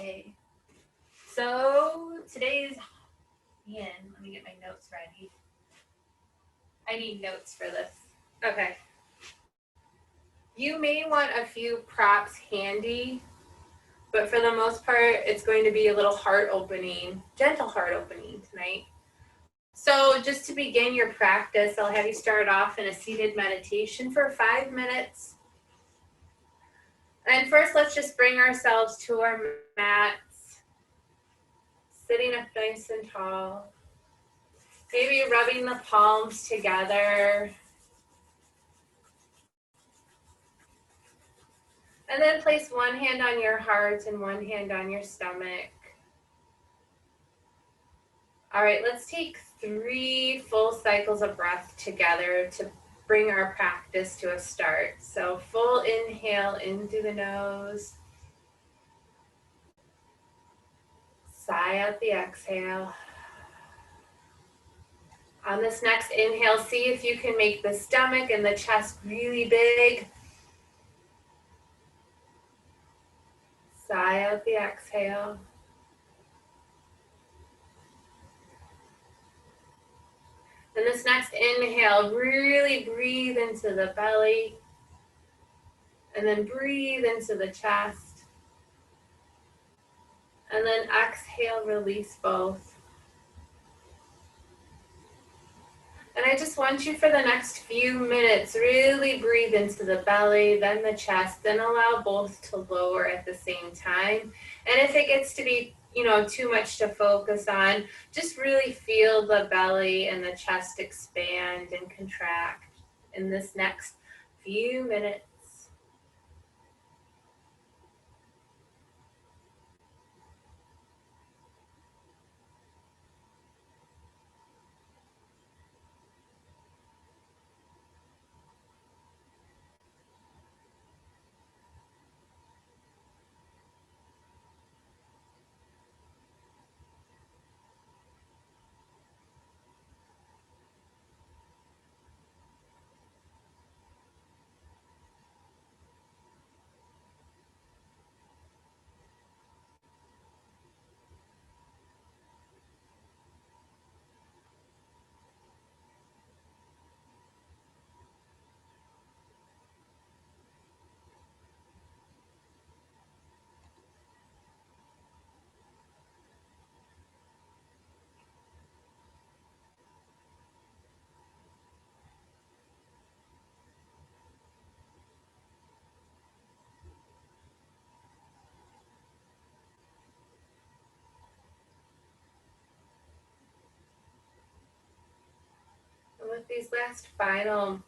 Okay, so today's yin. Let me get my notes ready. I need notes for this. Okay. You may want a few props handy, but for the most part, it's going to be a little heart opening, gentle heart opening tonight. So just to begin your practice, I'll have you start off in a seated meditation for 5 minutes. And first, let's just bring ourselves to our mats, sitting up nice and tall. Maybe rubbing the palms together. And then place one hand on your heart and one hand on your stomach. All right, let's take 3 full cycles of breath together to bring our practice to a start. So full inhale in through the nose. Sigh out the exhale. On this next inhale, see if you can make the stomach and the chest really big. Sigh out the exhale. And this next inhale, really breathe into the belly. And then breathe into the chest. And then exhale, release both. And I just want you for the next few minutes, really breathe into the belly, then the chest, then allow both to lower at the same time. And if it gets to be, too much to focus on, just really feel the belly and the chest expand and contract in this next few minutes. With these last final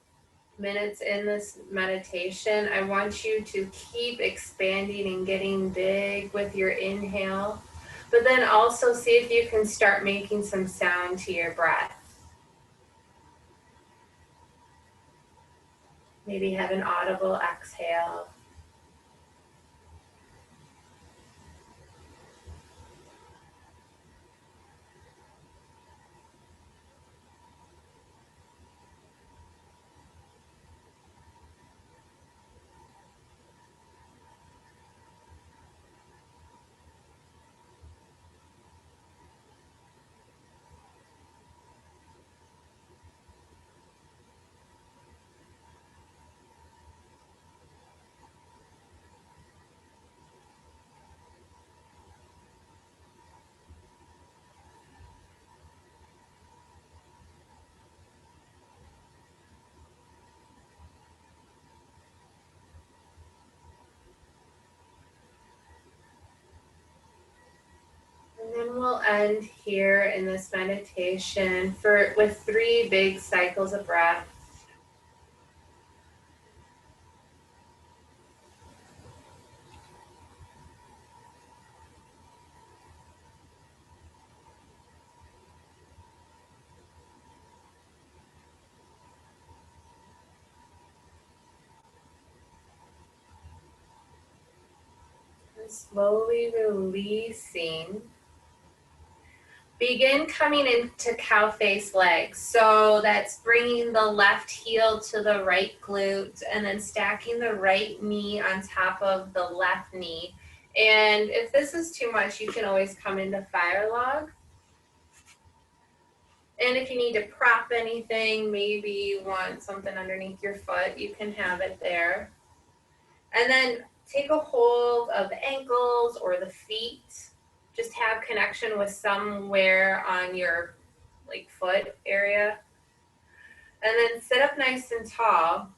minutes in this meditation, I want you to keep expanding and getting big with your inhale, but then also see if you can start making some sound to your breath. Maybe have an audible exhale. And then we'll end here in this meditation with 3 big cycles of breath. And slowly releasing. Begin coming into cow face legs. So that's bringing the left heel to the right glute and then stacking the right knee on top of the left knee And if this is too much, you can always come into fire log. And if you need to prop anything, maybe you want something underneath your foot, you can have it there. And then take a hold of the ankles or the feet. Just have connection with somewhere on your like foot area. And then sit up nice and tall.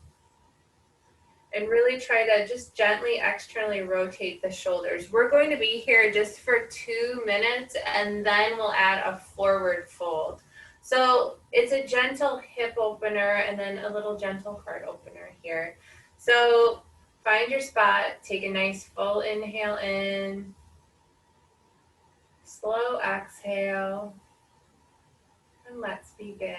And really try to just gently externally rotate the shoulders. We're going to be here just for 2 minutes and then we'll add a forward fold. So it's a gentle hip opener and then a little gentle heart opener here. So find your spot, take a nice full inhale in, slow exhale, and let's begin.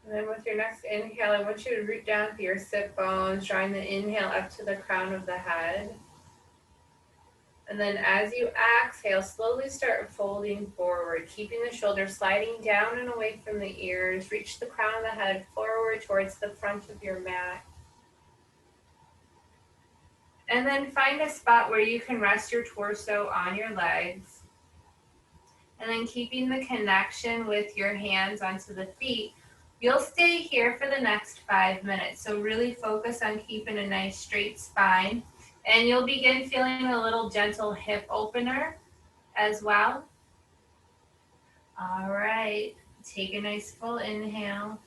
And then with your next inhale, I want you to root down through your sit bones, drawing the inhale up to the crown of the head. And then as you exhale, slowly start folding forward, keeping the shoulders sliding down and away from the ears. Reach the crown of the head forward towards the front of your mat. And then find a spot where you can rest your torso on your legs. And then keeping the connection with your hands onto the feet. You'll stay here for the next 5 minutes. So really focus on keeping a nice straight spine. And you'll begin feeling a little gentle hip opener as well. All right, take a nice full inhale.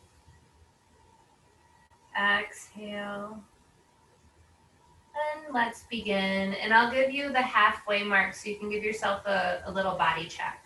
Exhale. And let's begin. And I'll give you the halfway mark so you can give yourself a little body check.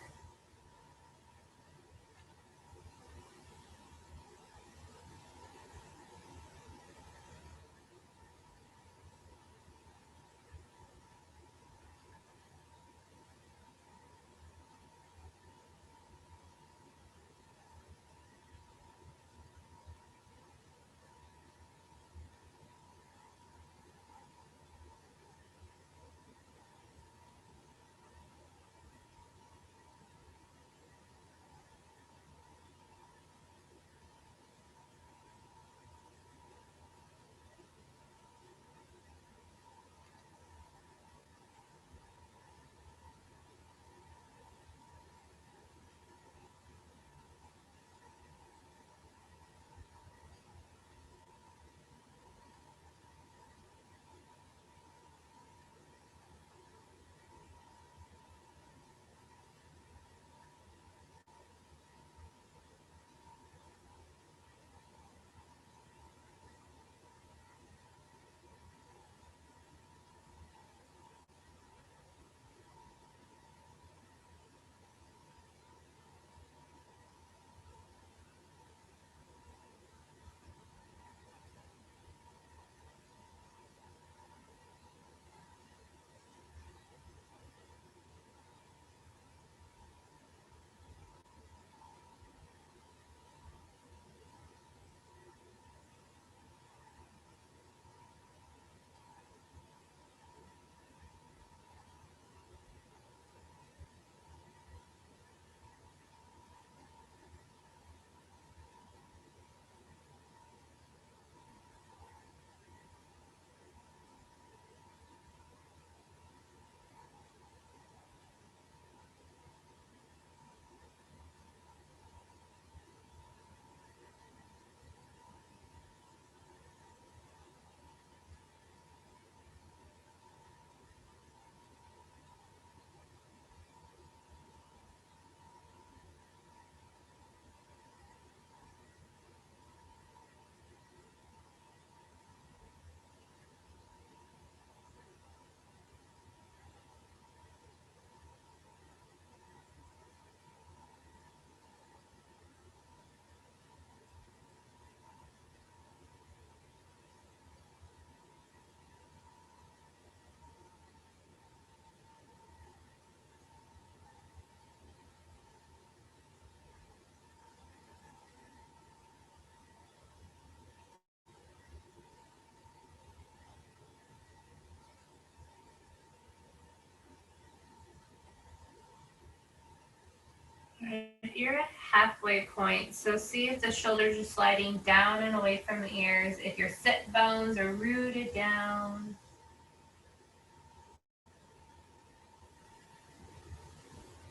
You're at halfway point, so see if the shoulders are sliding down and away from the ears, if your sit bones are rooted down.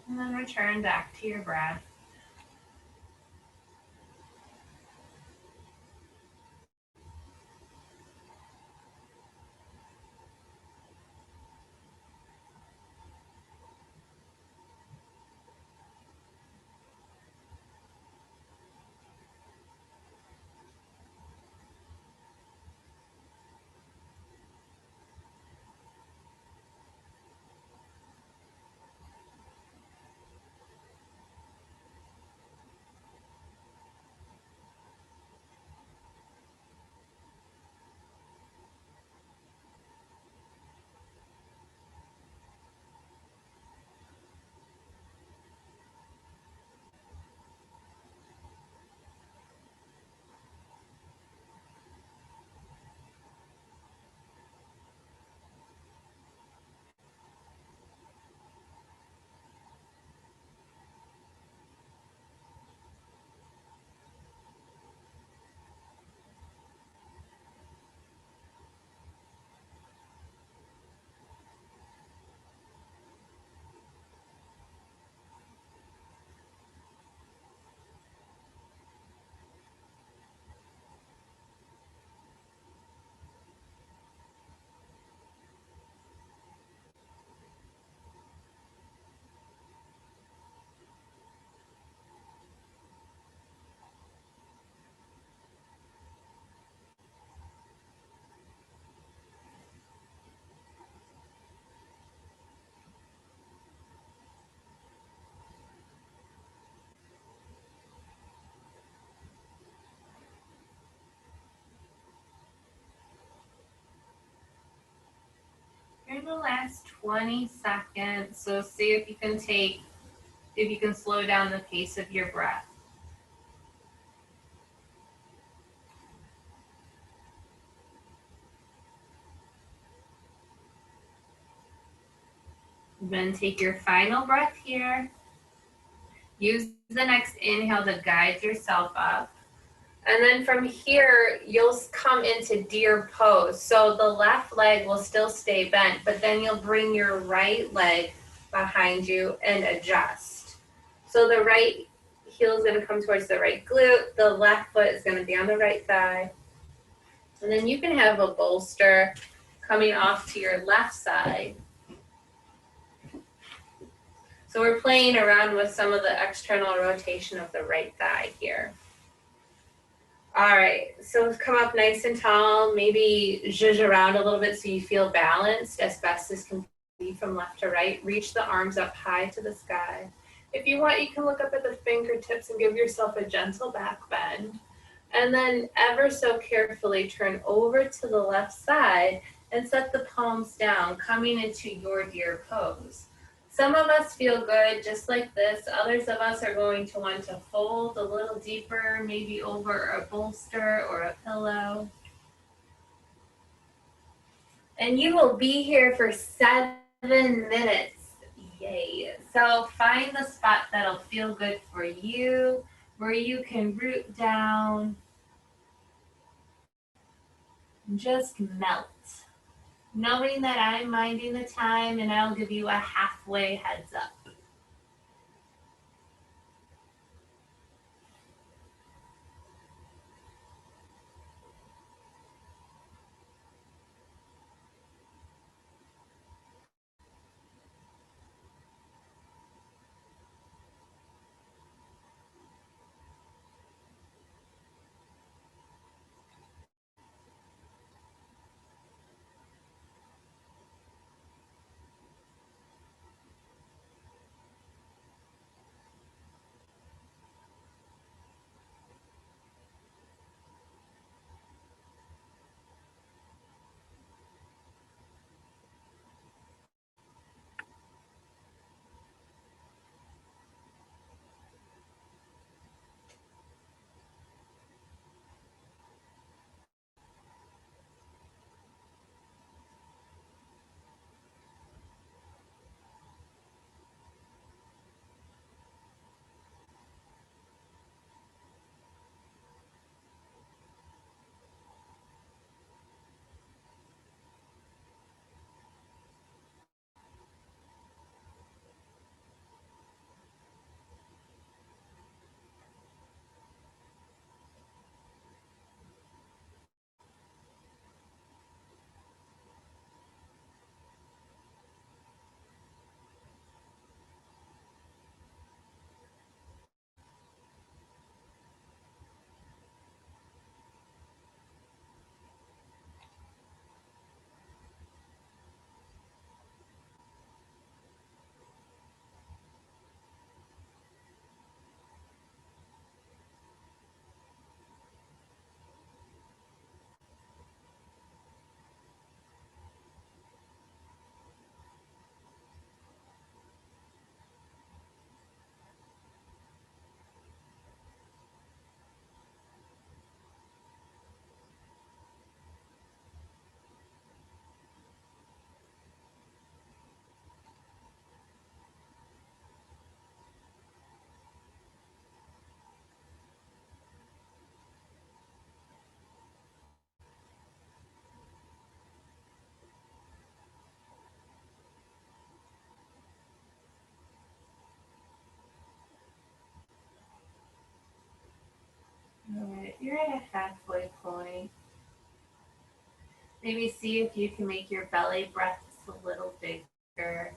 And then return back to your breath. You're in the last 20 seconds, so see if you can slow down the pace of your breath. Then take your final breath here. Use the next inhale to guide yourself up. And then from here, you'll come into deer pose. So the left leg will still stay bent, but then you'll bring your right leg behind you and adjust. So the right heel is going to come towards the right glute. The left foot is going to be on the right thigh. And then you can have a bolster coming off to your left side. So we're playing around with some of the external rotation of the right thigh here. All right, so come up nice and tall, maybe zhuzh around a little bit so you feel balanced as best as can be from left to right. Reach the arms up high to the sky. If you want, you can look up at the fingertips and give yourself a gentle back bend. And then ever so carefully turn over to the left side and set the palms down, coming into your deer pose. Some of us feel good just like this. Others of us are going to want to fold a little deeper, maybe over a bolster or a pillow. And you will be here for 7 minutes. Yay. So find the spot that'll feel good for you, where you can root down, and just melt. Knowing that I'm minding the time and I'll give you a halfway heads up. a halfway point. Maybe see if you can make your belly breaths a little bigger.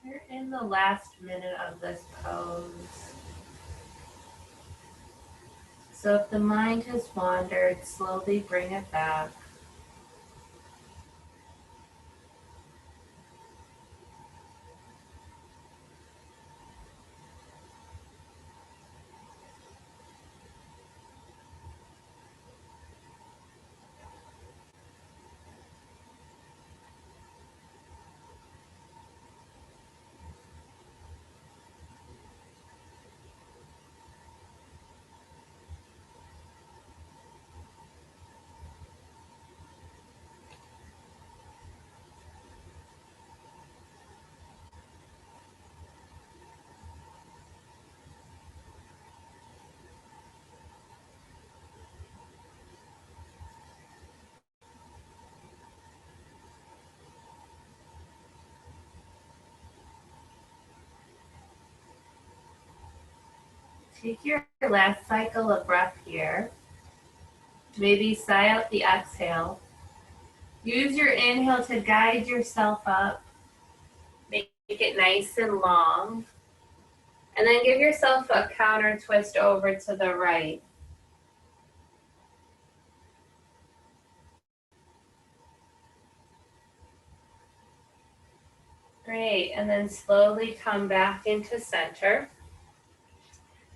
You're in the last minute of this pose. So if the mind has wandered, slowly bring it back. Take your last cycle of breath here. Maybe sigh out the exhale. Use your inhale to guide yourself up. Make it nice and long. And then give yourself a counter twist over to the right. Great. And then slowly come back into center.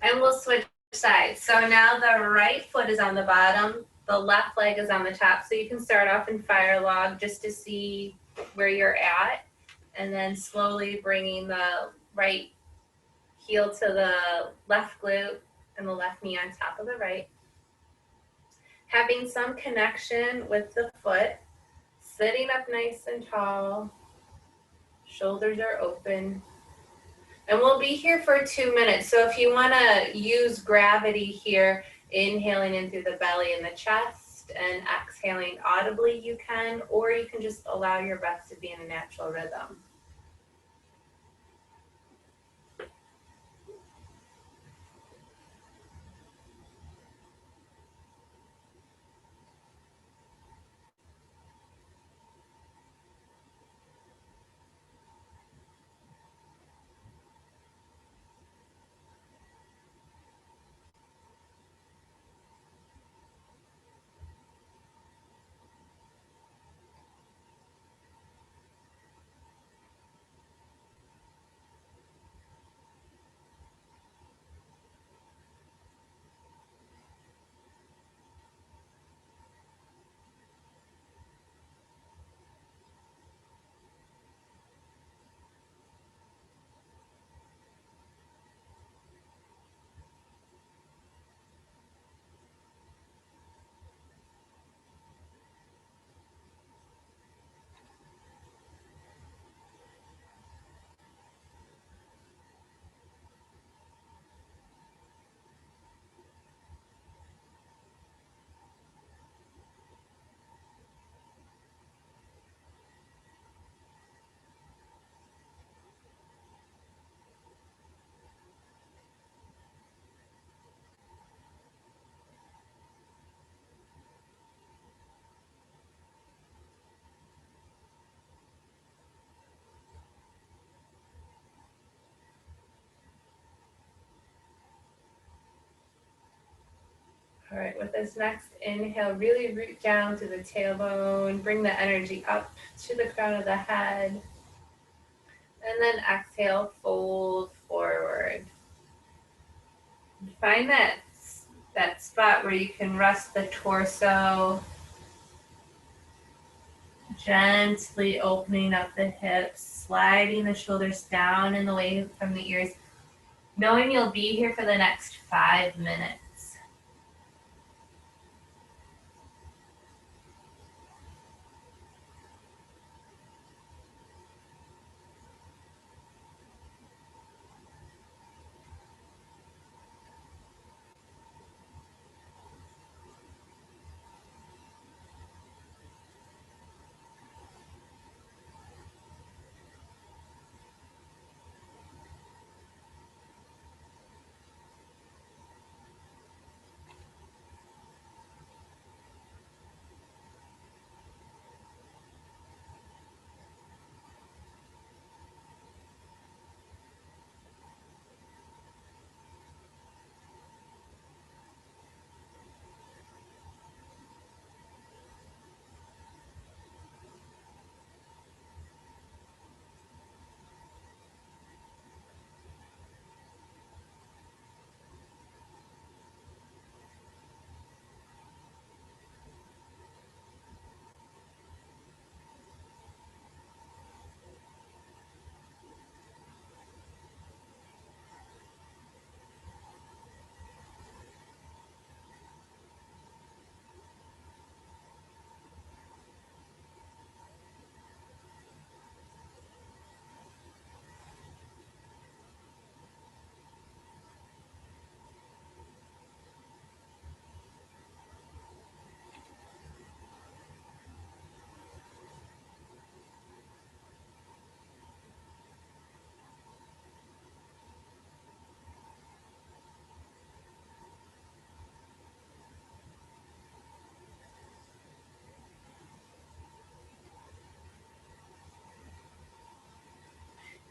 And we'll switch sides. So now the right foot is on the bottom, the left leg is on the top. So you can start off in fire log just to see where you're at. And then slowly bringing the right heel to the left glute and the left knee on top of the right. Having some connection with the foot, sitting up nice and tall, shoulders are open. And we'll be here for 2 minutes. So if you want to use gravity here, inhaling in through the belly and the chest and exhaling audibly, you can, or you can just allow your breath to be in a natural rhythm. All right, with this next inhale, really root down to the tailbone, bring the energy up to the crown of the head, and then exhale, fold forward. Find that spot where you can rest the torso, gently opening up the hips, sliding the shoulders down and away from the ears, knowing you'll be here for the next 5 minutes.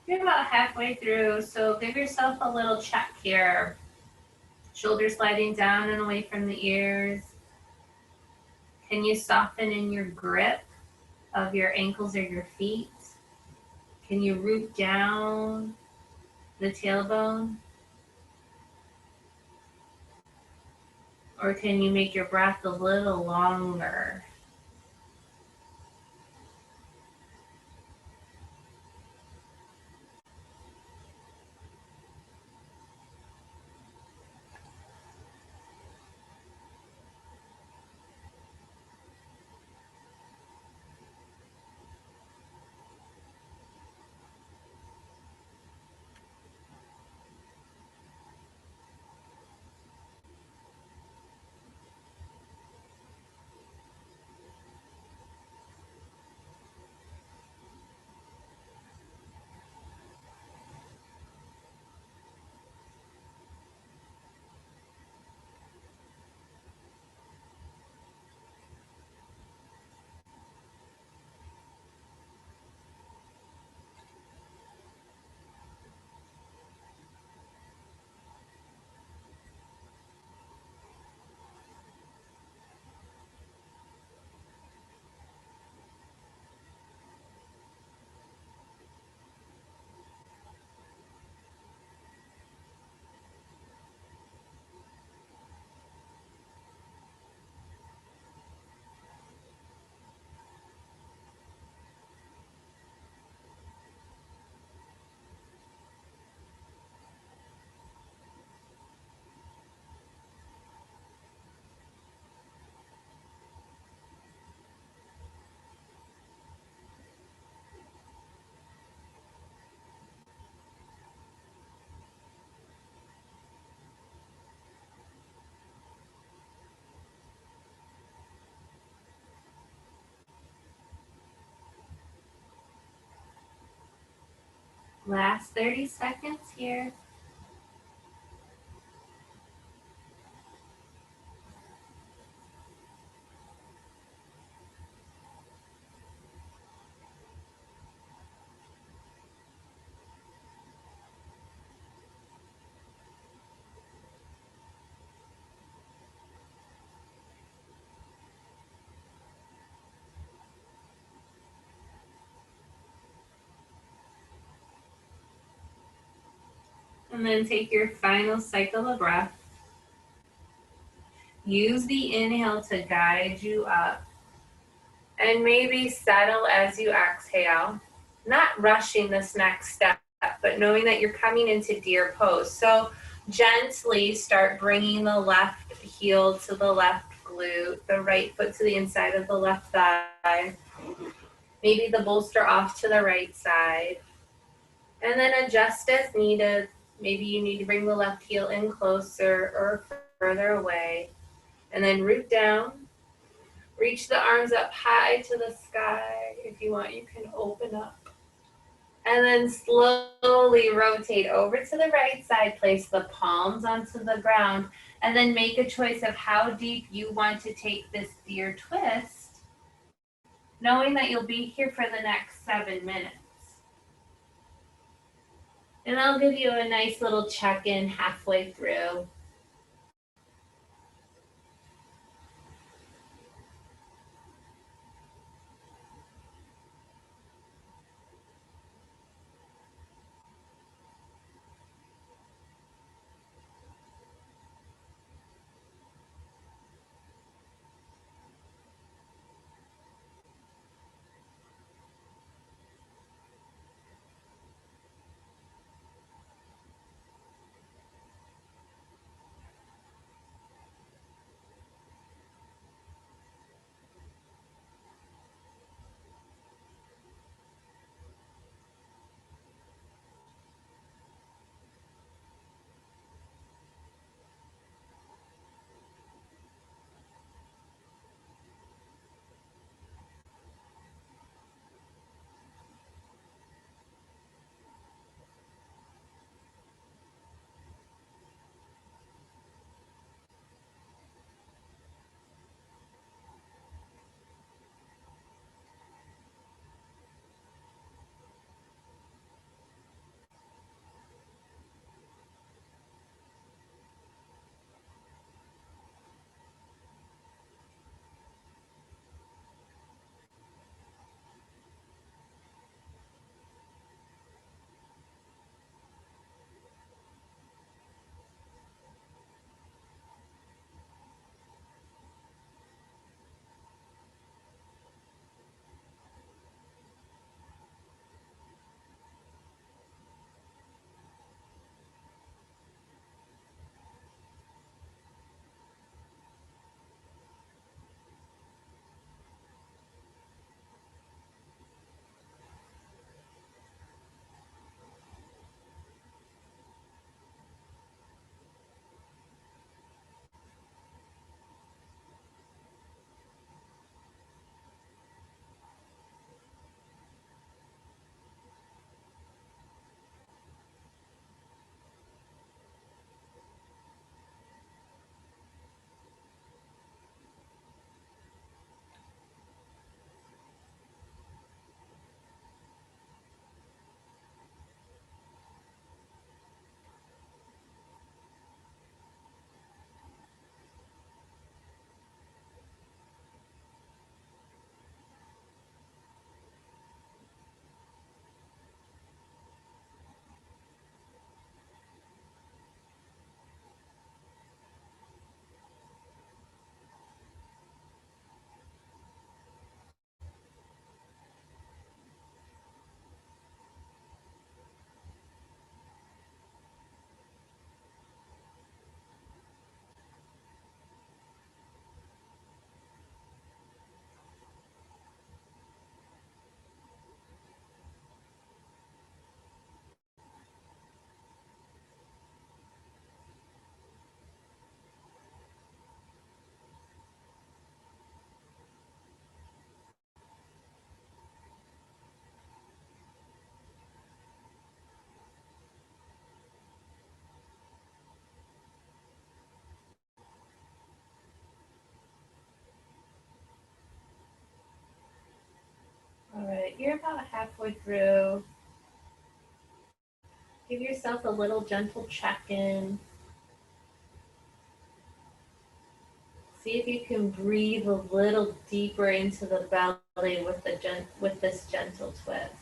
You're about halfway through, so give yourself a little check here. Shoulders sliding down and away from the ears. Can you soften in your grip of your ankles or your feet? Can you root down the tailbone? Or can you make your breath a little longer? Last 30 seconds here. And then take your final cycle of breath. Use the inhale to guide you up. And maybe settle as you exhale. Not rushing this next step, but knowing that you're coming into deer pose. So gently start bringing the left heel to the left glute, the right foot to the inside of the left thigh. Maybe the bolster off to the right side. And then adjust as needed. Maybe you need to bring the left heel in closer or further away. And then root down. Reach the arms up high to the sky. If you want, you can open up. And then slowly rotate over to the right side. Place the palms onto the ground. And then make a choice of how deep you want to take this deer twist, knowing that you'll be here for the next 7 minutes. And I'll give you a nice little check-in halfway through. halfway through. Give yourself a little gentle check-in. See if you can breathe a little deeper into the belly with this gentle twist.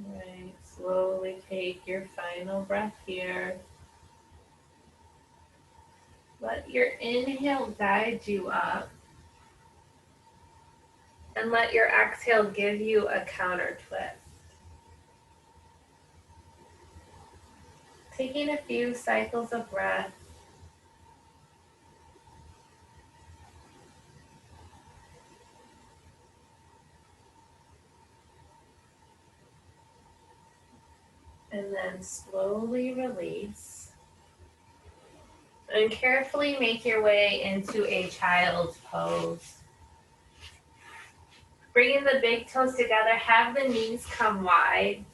Right. Slowly take your final breath here. Let your inhale guide you up, and let your exhale give you a counter twist. Taking a few cycles of breath. And then slowly release. And carefully make your way into a child's pose. Bringing the big toes together, have the knees come wide.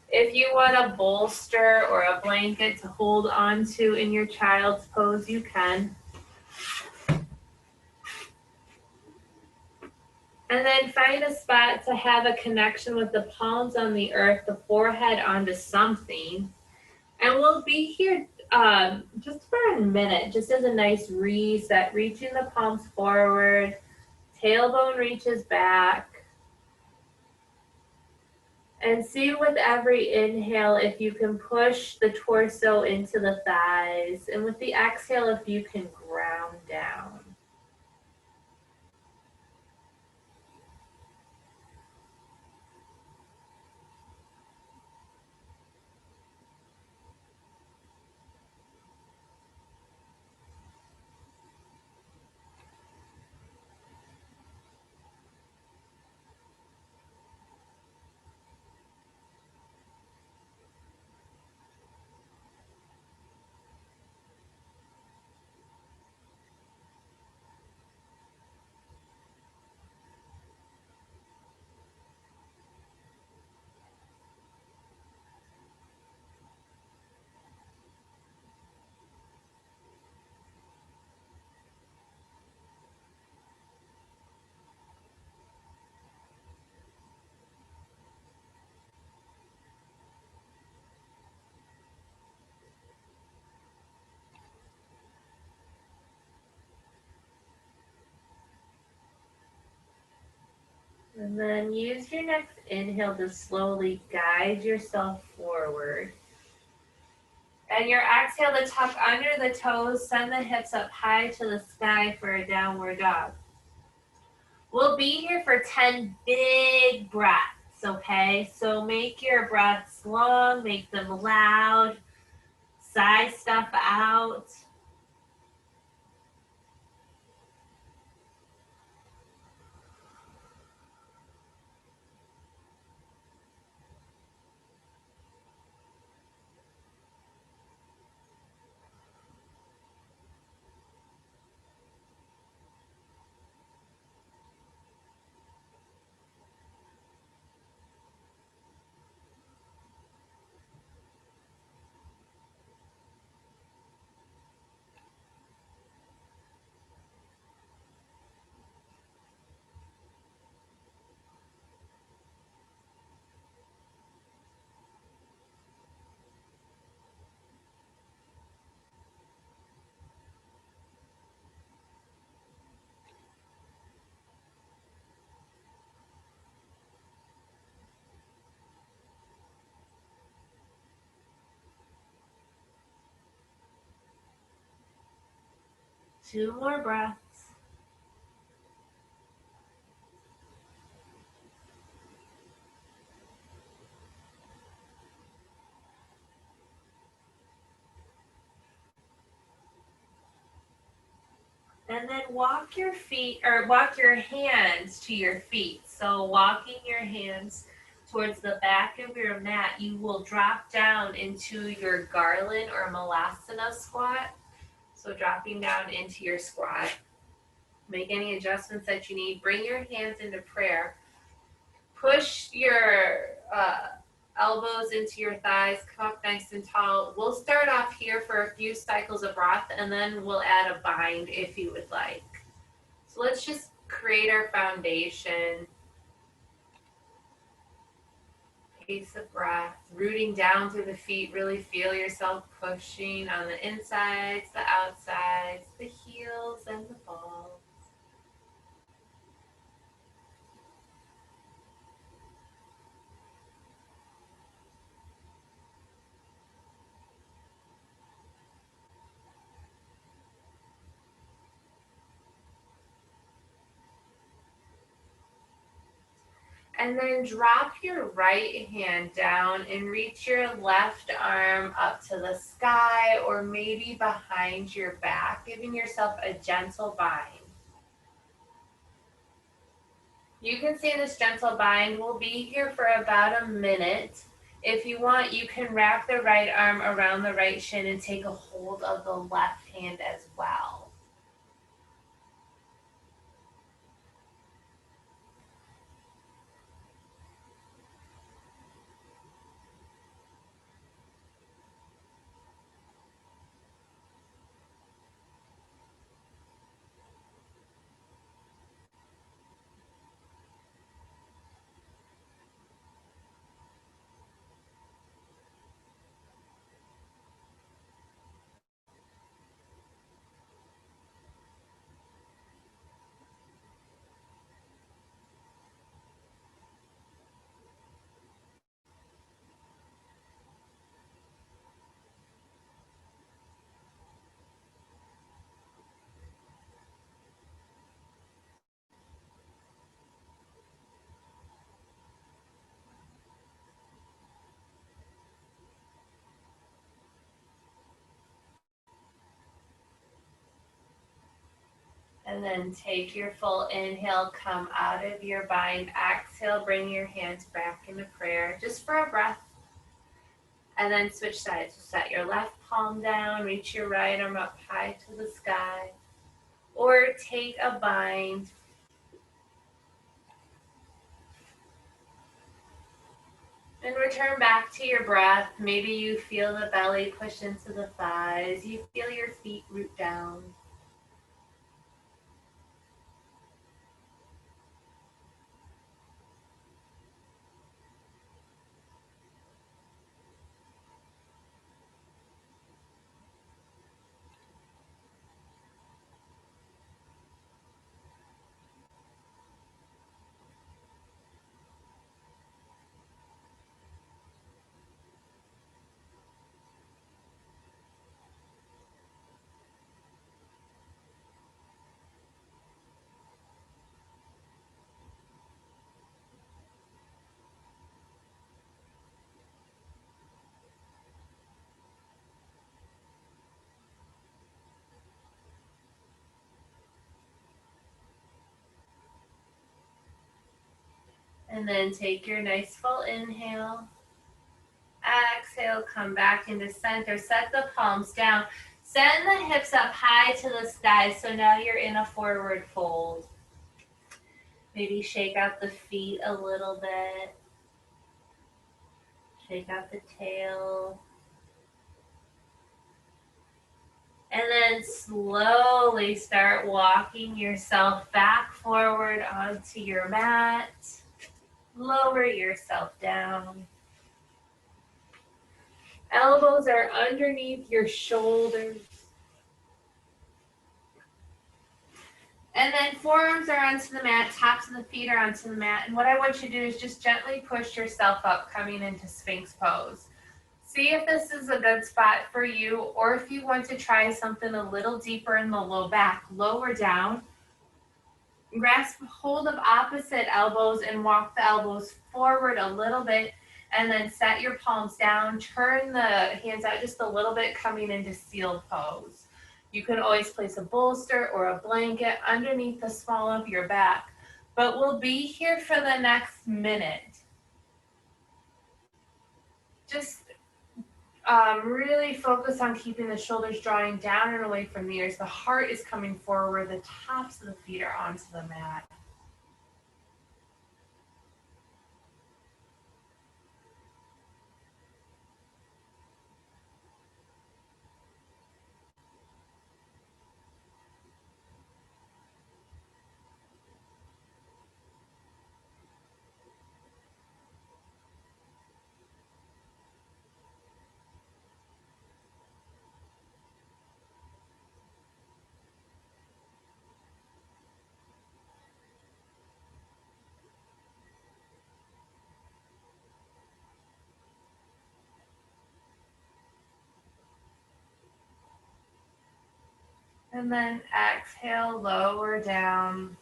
If you want a bolster or a blanket to hold onto in your child's pose, you can. And then find a spot to have a connection with the palms on the earth, the forehead onto something. And we'll be here just for a minute, just as a nice reset, reaching the palms forward, tailbone reaches back. And see with every inhale if you can push the torso into the thighs. And with the exhale, if you can ground down. And then use your next inhale to slowly guide yourself forward. And your exhale to tuck under the toes, send the hips up high to the sky for a downward dog. We'll be here for 10 big breaths, okay? So make your breaths long, make them loud, sigh stuff out. Two more breaths. And then walk your feet or walk your hands to your feet. So walking your hands towards the back of your mat, you will drop down into your garland or malasana squat. So dropping down into your squat. Make any adjustments that you need. Bring your hands into prayer. Push your elbows into your thighs, come up nice and tall. We'll start off here for a few cycles of breath, and then we'll add a bind if you would like. So let's just create our foundation. Pace of breath, rooting down through the feet. Really feel yourself pushing on the insides, the outsides, the heels, and the balls. And then drop your right hand down and reach your left arm up to the sky or maybe behind your back, giving yourself a gentle bind. You can see this gentle bind. We'll be here for about a minute. If you want, you can wrap the right arm around the right shin and take a hold of the left hand as well. And then take your full inhale, come out of your bind. Exhale, bring your hands back into prayer, just for a breath. And then switch sides. So set your left palm down, reach your right arm up high to the sky. Or take a bind. And return back to your breath. Maybe you feel the belly push into the thighs. You feel your feet root down. And then take your nice full inhale. Exhale, come back into center. Set the palms down. Send the hips up high to the sky. So now you're in a forward fold. Maybe shake out the feet a little bit. Shake out the tail. And then slowly start walking yourself back forward onto your mat. Lower yourself down. Elbows are underneath your shoulders. And then forearms are onto the mat, tops of the feet are onto the mat. And what I want you to do is just gently push yourself up, coming into Sphinx pose. See if this is a good spot for you, or if you want to try something a little deeper in the low back, lower down. Grasp hold of opposite elbows and walk the elbows forward a little bit, and then set your palms down. Turn the hands out just a little bit, coming into sealed pose. You can always place a bolster or a blanket underneath the small of your back, but we'll be here for the next minute. Just really focus on keeping the shoulders drawing down and away from the ears. The heart is coming forward. The tops of the feet are onto the mat. And then exhale, lower down.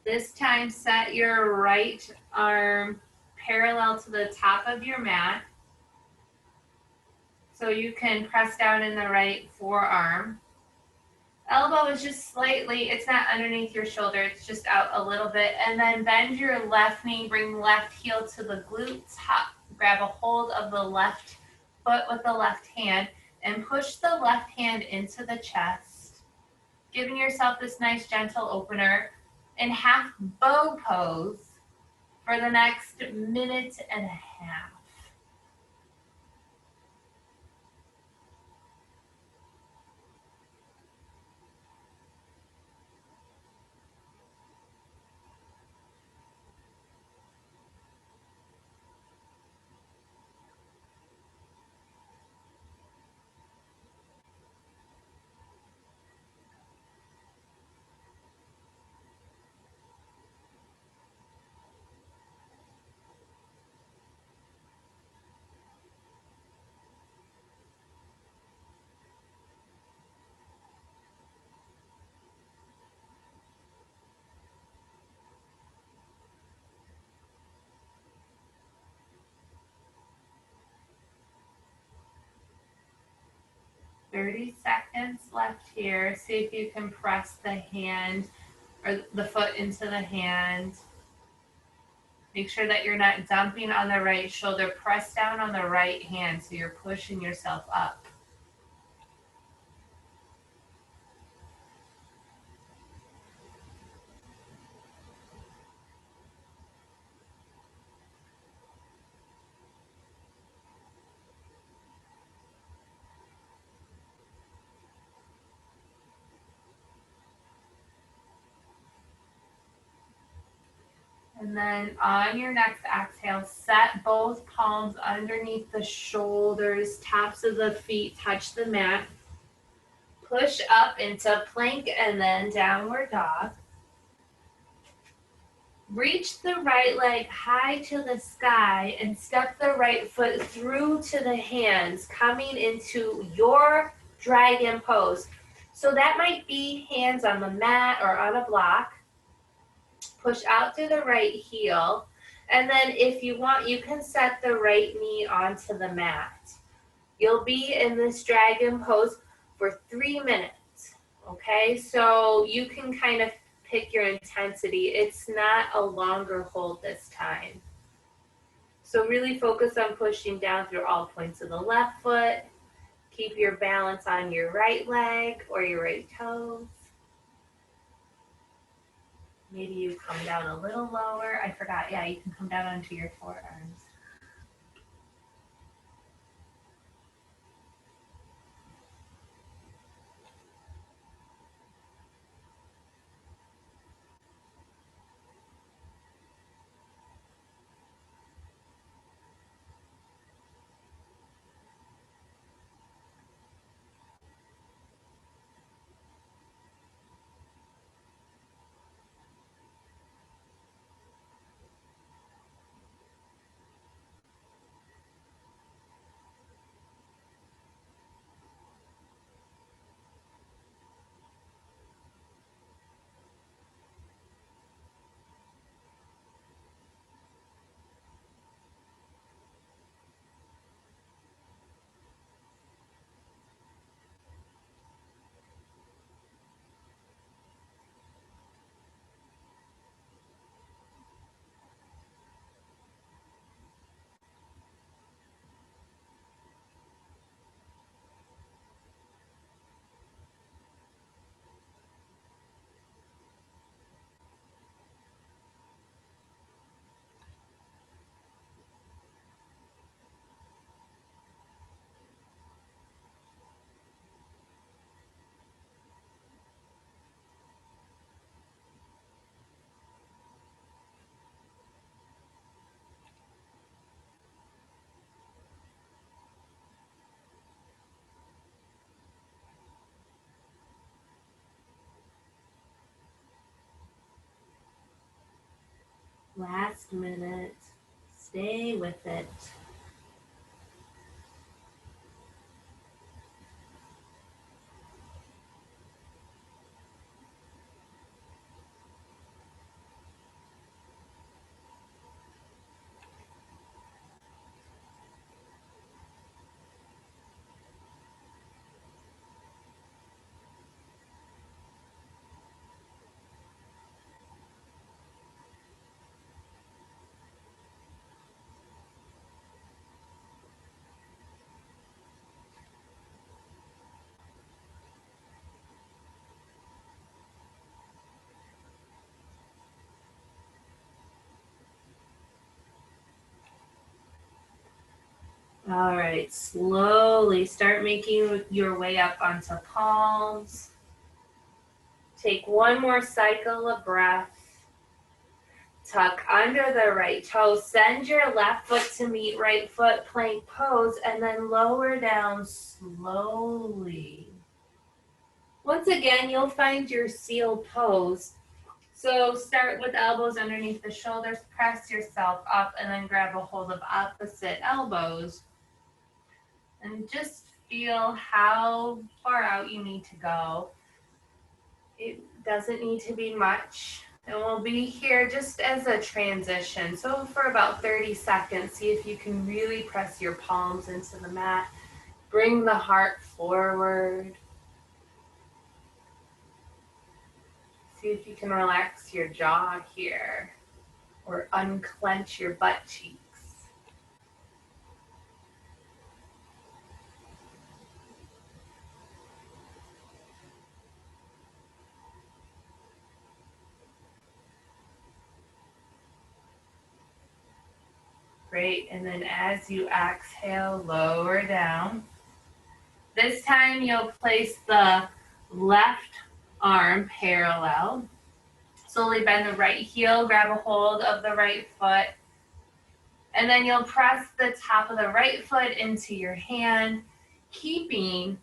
This time, set your right arm parallel to the top of your mat. So you can press down in the right forearm. Elbow is just slightly, it's not underneath your shoulder, it's just out a little bit. And then bend your left knee, bring left heel to the glute, grab a hold of the left foot with the left hand and push the left hand into the chest, giving yourself this nice gentle opener in half bow pose for the next minute and a half. "30 seconds left here." See if you can press the hand or the foot into the hand. Make sure that you're not dumping on the right shoulder. Press down on the right hand so you're pushing yourself up. And then on your next exhale, set both palms underneath the shoulders, tops of the feet touch the mat. Push up into plank and then downward dog. Reach the right leg high to the sky and step the right foot through to the hands, coming into your dragon pose. So that might be hands on the mat or on a block. Push out through the right heel. And then if you want, you can set the right knee onto the mat. You'll be in this dragon pose for 3 minutes. Okay, so you can kind of pick your intensity. It's not a longer hold this time. So really focus on pushing down through all points of the left foot. Keep your balance on your right leg or your right toes. Maybe you come down a little lower. I forgot, yeah, you can come down onto your forearms. Last minute. Stay with it. All right, slowly start making your way up onto palms. Take one more cycle of breath. Tuck under the right toe. Send your left foot to meet right foot, plank pose, and then lower down slowly. Once again, you'll find your seal pose. So start with elbows underneath the shoulders, press yourself up, and then grab a hold of opposite elbows. And just feel how far out you need to go. It doesn't need to be much. And we'll be here just as a transition. So for about 30 seconds, see if you can really press your palms into the mat. Bring the heart forward. See if you can relax your jaw here or unclench your butt cheeks. Great. And then as you exhale, lower down. This time you'll place the left arm parallel. Slowly bend the right heel, grab a hold of the right foot, and then you'll press the top of the right foot into your hand, keeping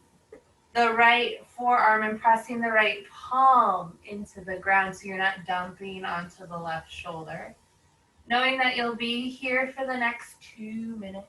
the right forearm and pressing the right palm into the ground so you're not dumping onto the left shoulder. Knowing that you'll be here for the next 2 minutes.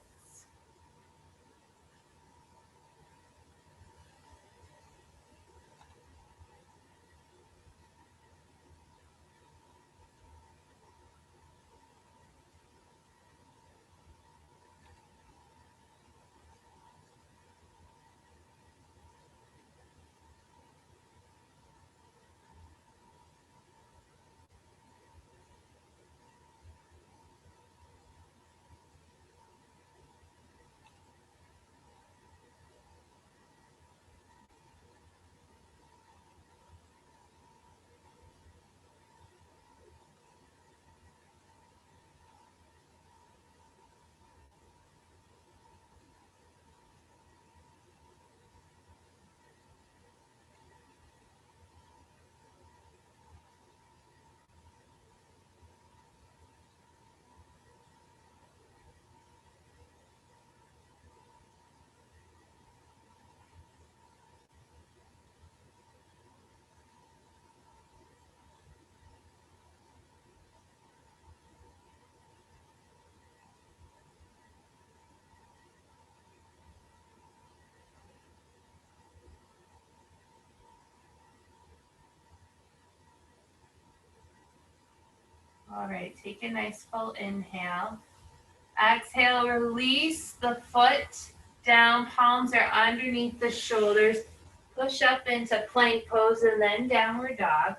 All right, take a nice full inhale. Exhale, release the foot down, palms are underneath the shoulders. Push up into plank pose and then downward dog.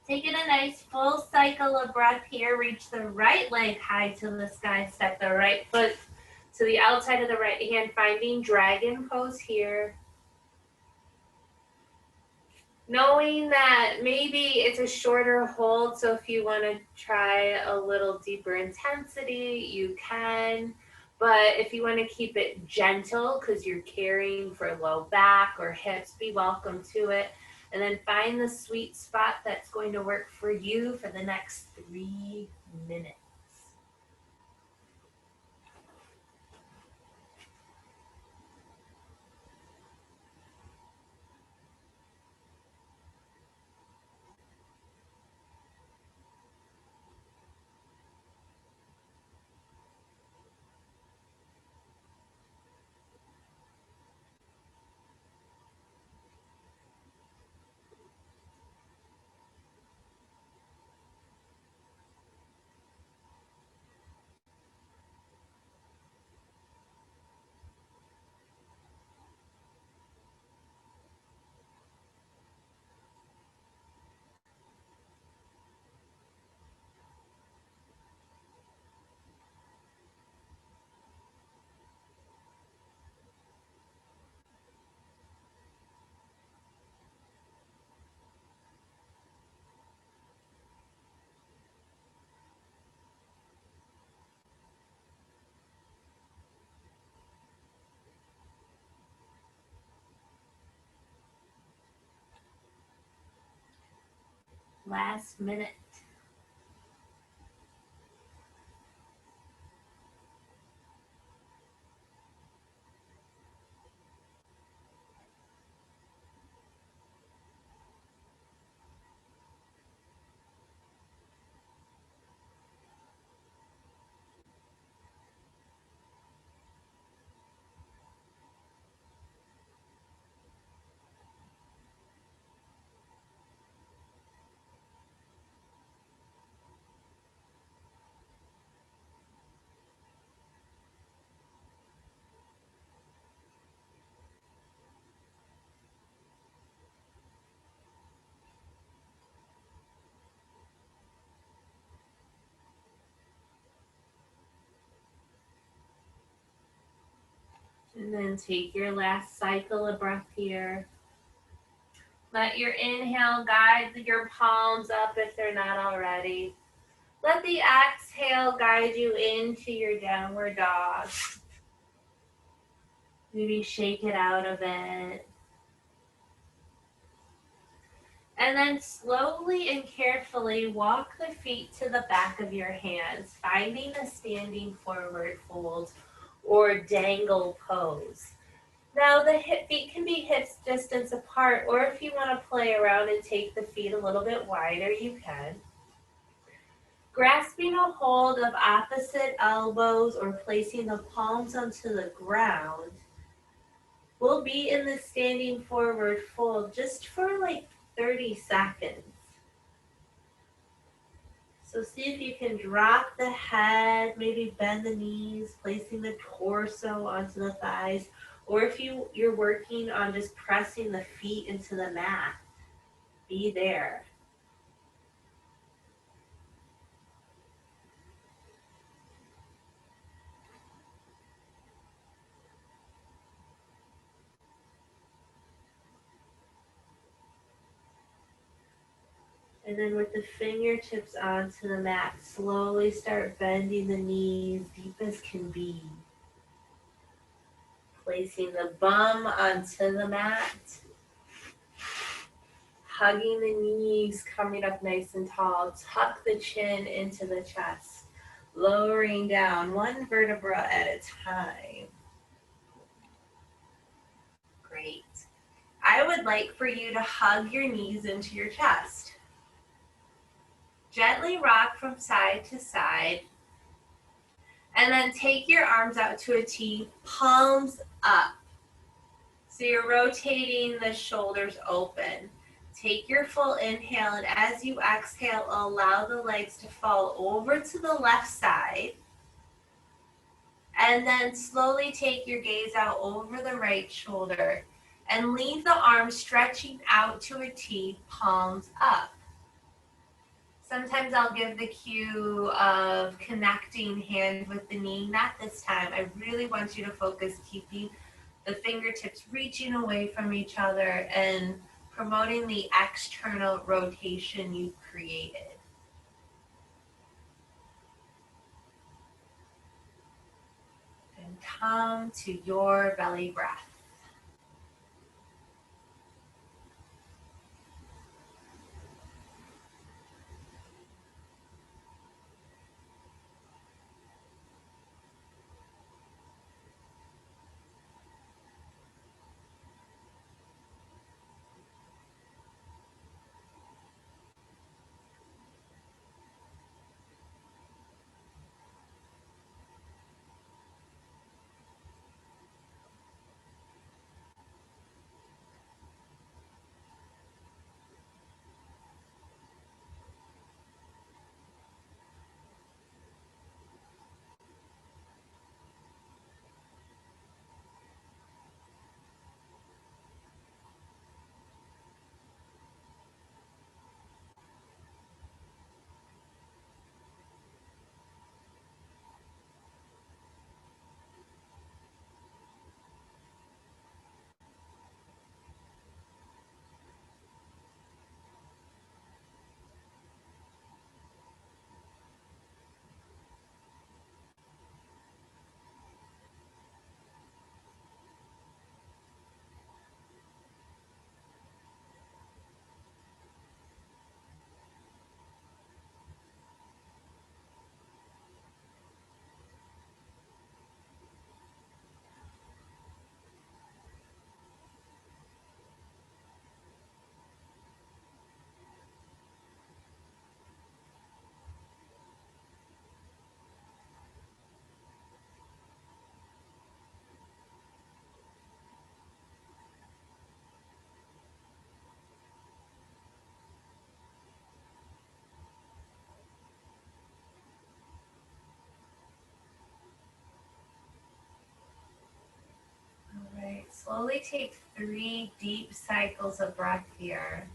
Taking a nice full cycle of breath here. Reach the right leg high to the sky. Step the right foot to the outside of the right hand, finding dragon pose here. Knowing that maybe it's a shorter hold, so if you want to try a little deeper intensity, you can. But if you want to keep it gentle because you're caring for low back or hips, be welcome to it. And then find the sweet spot that's going to work for you for the next 3 minutes. Last minute. And then take your last cycle of breath here. Let your inhale guide your palms up if they're not already. Let the exhale guide you into your downward dog. Maybe shake it out a bit. And then slowly and carefully walk the feet to the back of your hands, finding a standing forward fold or dangle pose. Now the feet can be hips distance apart, or if you want to play around and take the feet a little bit wider, you can. Grasping a hold of opposite elbows or placing the palms onto the ground, we'll be in the standing forward fold just for like 30 seconds. So see if you can drop the head, maybe bend the knees, placing the torso onto the thighs, or if you're working on just pressing the feet into the mat, be there. And then with the fingertips onto the mat, slowly start bending the knees deep as can be. Placing the bum onto the mat. Hugging the knees, coming up nice and tall. Tuck the chin into the chest. Lowering down one vertebra at a time. Great. I would like for you to hug your knees into your chest. Gently rock from side to side. And then take your arms out to a T, palms up. So you're rotating the shoulders open. Take your full inhale, and as you exhale, allow the legs to fall over to the left side. And then slowly take your gaze out over the right shoulder and leave the arms stretching out to a T, palms up. Sometimes I'll give the cue of connecting hand with the knee. Not this time. I really want you to focus keeping the fingertips reaching away from each other and promoting the external rotation you've created. And come to your belly breath. Slowly take 3 deep cycles of breath here.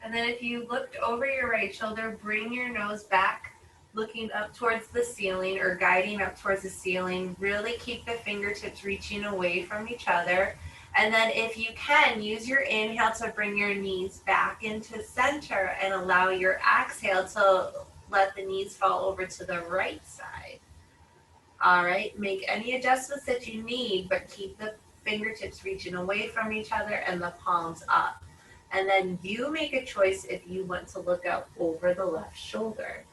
And then if you looked over your right shoulder, bring your nose back, looking up towards the ceiling or guiding up towards the ceiling. Really keep the fingertips reaching away from each other. And then if you can, use your inhale to bring your knees back into center and allow your exhale to let the knees fall over to the right side. All right, make any adjustments that you need, but keep the fingertips reaching away from each other and the palms up. And then you make a choice if you want to look out over the left shoulder.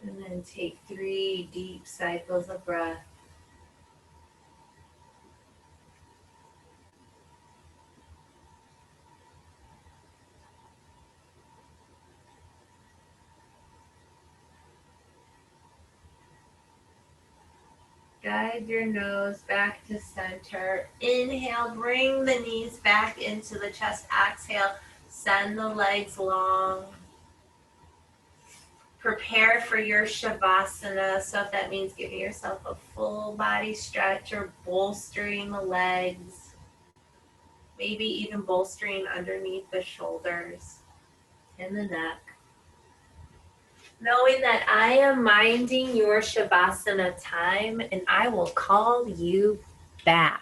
And then take 3 deep cycles of breath. Guide your nose back to center. Inhale, bring the knees back into the chest. Exhale, send the legs long. Prepare for your Shavasana. So if that means giving yourself a full body stretch or bolstering the legs, maybe even bolstering underneath the shoulders and the neck. Knowing that I am minding your Shavasana time and I will call you back.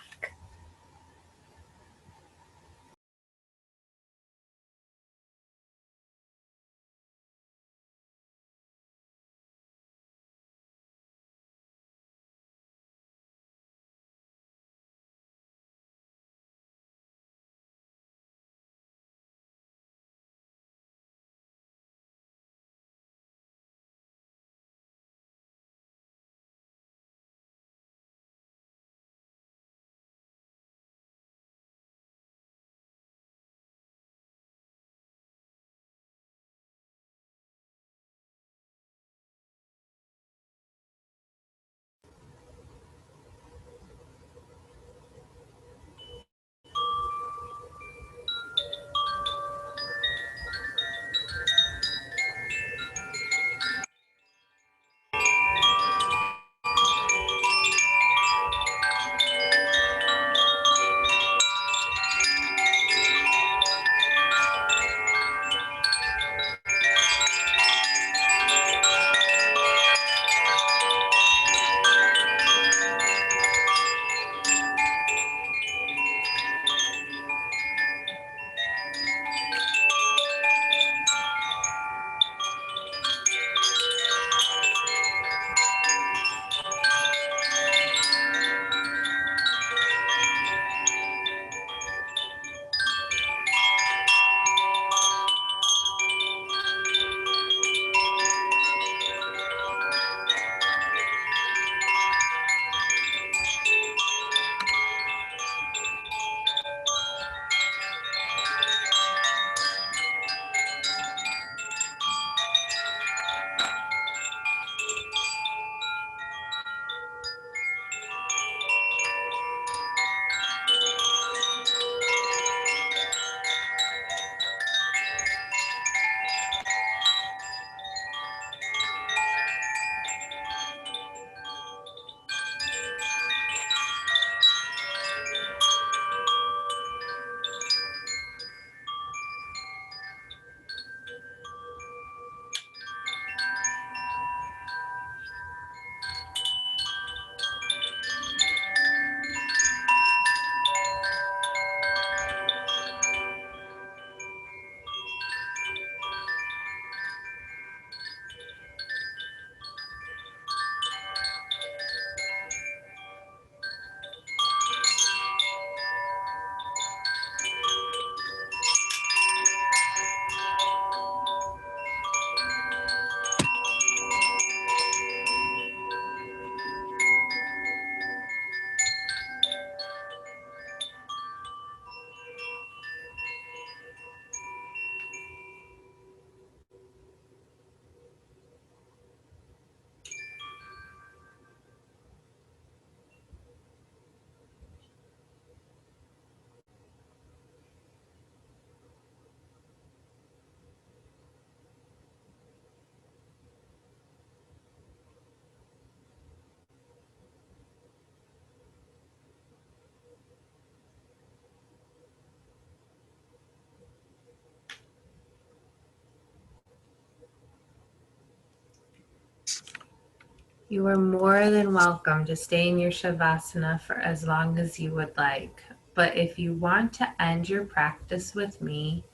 You are more than welcome to stay in your Shavasana for as long as you would like. But if you want to end your practice with me,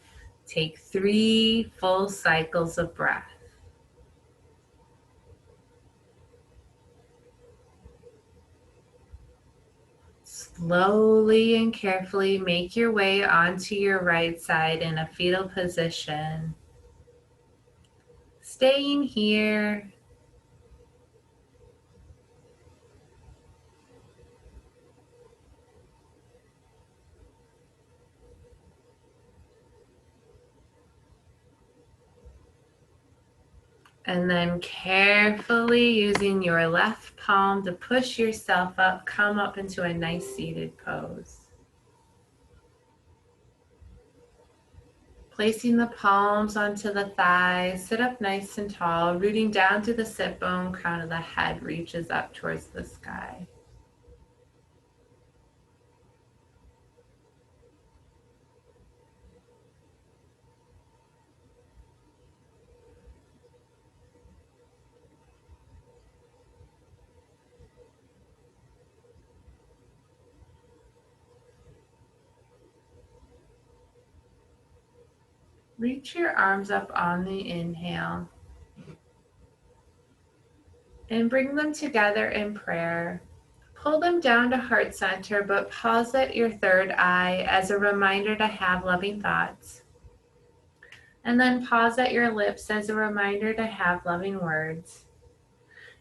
take 3 full cycles of breath. Slowly and carefully make your way onto your right side in a fetal position. Staying here. And then carefully using your left palm to push yourself up, come up into a nice seated pose. Placing the palms onto the thighs, sit up nice and tall, rooting down to the sit bone, crown of the head reaches up towards the sky. Reach your arms up on the inhale and bring them together in prayer. Pull them down to heart center, but pause at your third eye as a reminder to have loving thoughts. And then pause at your lips as a reminder to have loving words.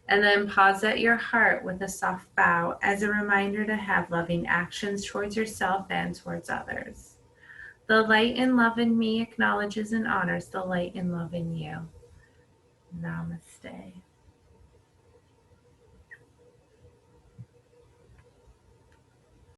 And then pause at your heart with a soft bow as a reminder to have loving actions towards yourself and towards others. The light and love in me acknowledges and honors the light and love in you. Namaste.